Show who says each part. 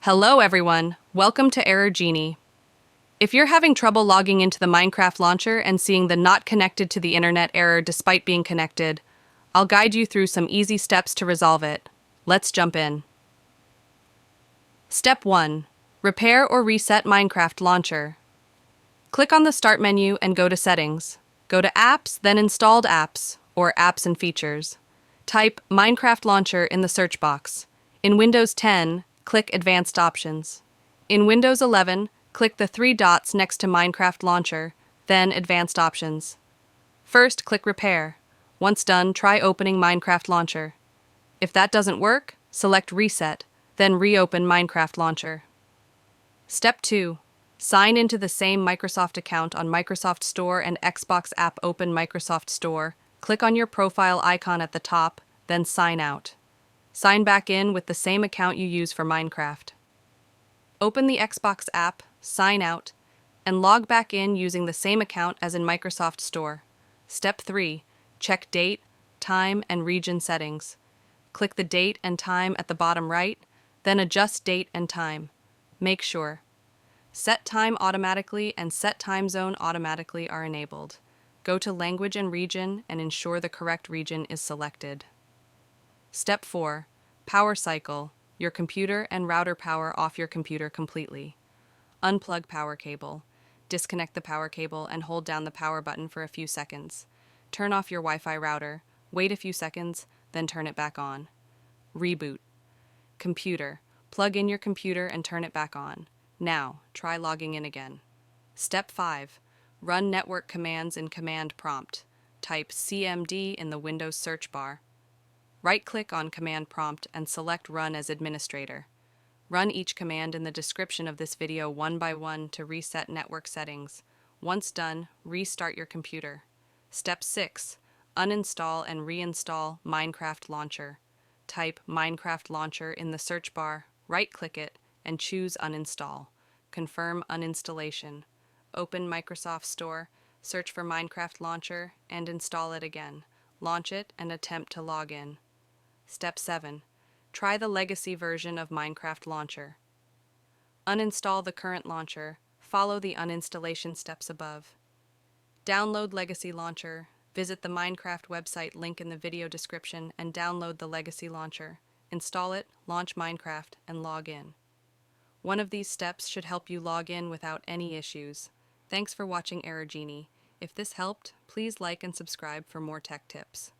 Speaker 1: Hello everyone, welcome to Error Genie. If you're having trouble logging into the Minecraft launcher and seeing the not connected to the internet error despite being connected, I'll guide you through some easy steps to resolve it. Let's jump in. Step 1. Repair or reset Minecraft launcher. Click on the Start menu and go to Settings. Go to Apps, then Installed Apps, or Apps and Features. Type Minecraft Launcher in the search box. In Windows 10, click Advanced Options. In Windows 11, click the three dots next to Minecraft Launcher, then Advanced Options. First, click Repair. Once done, try opening Minecraft Launcher. If that doesn't work, select Reset, then reopen Minecraft Launcher. Step 2. Sign into the same Microsoft account on Microsoft Store and Xbox app. Open Microsoft Store. Click on your profile icon at the top, then sign out. Sign back in with the same account you use for Minecraft. Open the Xbox app, sign out, and log back in using the same account as in Microsoft Store. Step 3. Check date, time, and region settings. Click the date and time at the bottom right, then adjust date and time. Make sure Set Time Automatically and Set Time Zone Automatically are enabled. Go to Language and Region and ensure the correct region is selected. Step 4. Power cycle. Your computer and router power off your computer completely. Unplug power cable. Disconnect the power cable and hold down the power button for a few seconds. Turn off your Wi-Fi router. Wait a few seconds, then turn it back on. Reboot. Computer. Plug in your computer and turn it back on. Now, try logging in again. Step 5. Run network commands in Command Prompt. Type CMD in the Windows search bar. Right-click on Command Prompt and select Run as Administrator. Run each command in the description of this video one by one to reset network settings. Once done, restart your computer. Step 6. Uninstall and reinstall Minecraft Launcher. Type Minecraft Launcher in the search bar, right-click it, and choose Uninstall. Confirm uninstallation. Open Microsoft Store, search for Minecraft Launcher, and install it again. Launch it and attempt to log in. Step 7. Try the legacy version of Minecraft Launcher. Uninstall the current launcher. Follow the uninstallation steps above. Download Legacy Launcher. Visit the Minecraft website link in the video description and download the Legacy Launcher. Install it, launch Minecraft, and log in. One of these steps should help you log in without any issues. Thanks for watching Error Genie. If this helped, please like and subscribe for more tech tips.